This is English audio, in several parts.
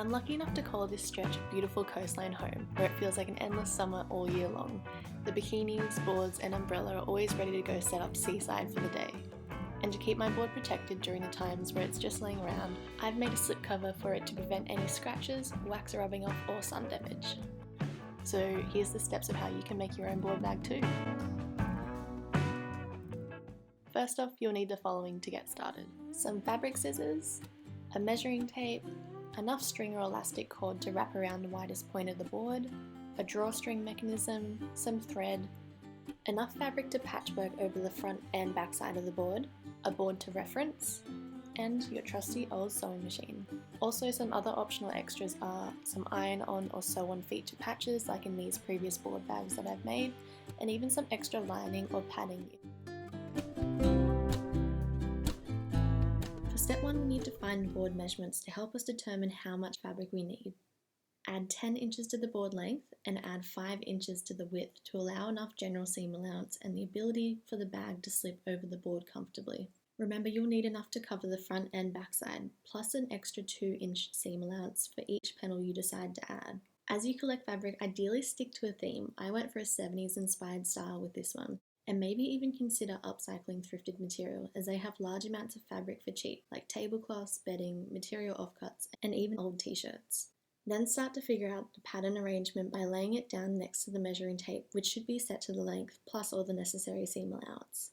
I'm lucky enough to call this stretch of beautiful coastline home, where it feels like an endless summer all year long. The bikinis, boards and umbrella are always ready to go set up seaside for the day. And to keep my board protected during the times where it's just laying around, I've made a slip cover for it to prevent any scratches, wax rubbing off or sun damage. So here's the steps of how you can make your own board bag too. First off, you'll need the following to get started. Some fabric scissors, a measuring tape, enough string or elastic cord to wrap around the widest point of the board, a drawstring mechanism, some thread, enough fabric to patchwork over the front and back side of the board, a board to reference, and your trusty old sewing machine. Also, some other optional extras are some iron-on or sew-on feature patches like in these previous board bags that I've made, and even some extra lining or padding. For step 1, we need to find the board measurements to help us determine how much fabric we need. Add 10 inches to the board length and add 5 inches to the width to allow enough general seam allowance and the ability for the bag to slip over the board comfortably. Remember, you'll need enough to cover the front and back side, plus an extra 2-inch seam allowance for each panel you decide to add. As you collect fabric, ideally stick to a theme. I went for a 70s inspired style with this one, and maybe even consider upcycling thrifted material, as they have large amounts of fabric for cheap, like tablecloths, bedding, material offcuts, and even old t-shirts. Then start to figure out the pattern arrangement by laying it down next to the measuring tape, which should be set to the length, plus all the necessary seam allowance.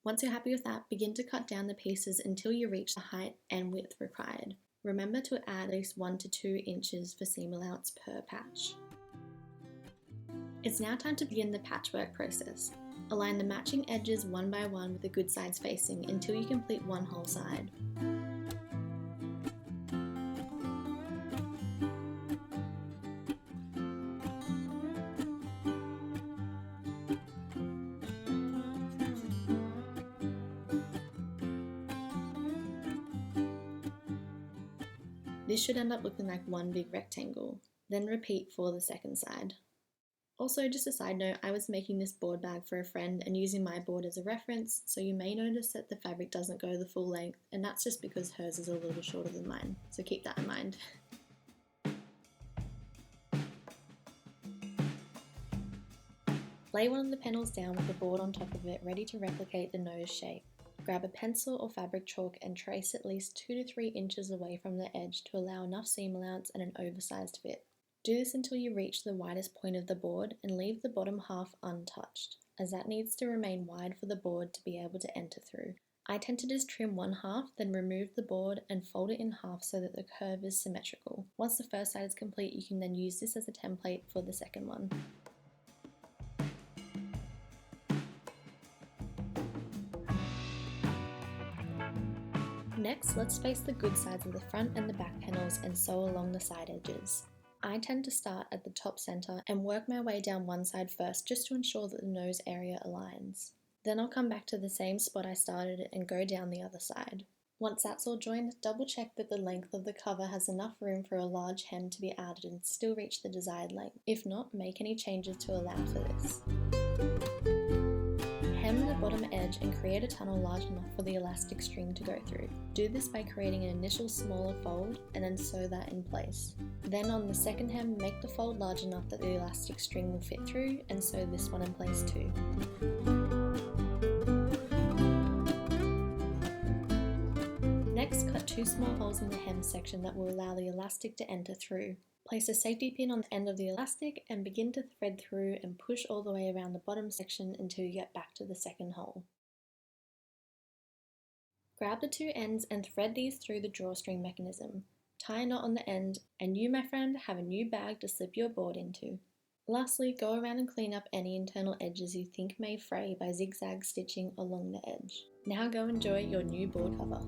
Once you're happy with that, begin to cut down the pieces until you reach the height and width required. Remember to add at least 1 to 2 inches for seam allowance per patch. It's now time to begin the patchwork process. Align the matching edges one by one with the good sides facing until you complete one whole side. This should end up looking like one big rectangle, then repeat for the second side. Also, just a side note, I was making this board bag for a friend and using my board as a reference, so you may notice that the fabric doesn't go the full length, and that's just because hers is a little shorter than mine, so keep that in mind. Lay one of the panels down with the board on top of it, ready to replicate the nose shape. Grab a pencil or fabric chalk and trace at least 2 to 3 inches away from the edge to allow enough seam allowance and an oversized fit. Do this until you reach the widest point of the board and leave the bottom half untouched, as that needs to remain wide for the board to be able to enter through. I tend to just trim one half, then remove the board and fold it in half so that the curve is symmetrical. Once the first side is complete, you can then use this as a template for the second one. Next, let's face the good sides of the front and the back panels and sew along the side edges. I tend to start at the top center and work my way down one side first just to ensure that the nose area aligns. Then I'll come back to the same spot I started and go down the other side. Once that's all joined, double check that the length of the cover has enough room for a large hem to be added and still reach the desired length. If not, make any changes to allow for this. Hem the bottom edge and create a tunnel large enough for the elastic string to go through. Do this by creating an initial smaller fold and then sew that in place. Then on the second hem, make the fold large enough that the elastic string will fit through and sew this one in place too. Next, cut 2 small holes in the hem section that will allow the elastic to enter through. Place a safety pin on the end of the elastic and begin to thread through and push all the way around the bottom section until you get back to the second hole. Grab the 2 ends and thread these through the drawstring mechanism. Tie a knot on the end, and you, my friend, have a new bag to slip your board into. Lastly, go around and clean up any internal edges you think may fray by zigzag stitching along the edge. Now go enjoy your new board cover.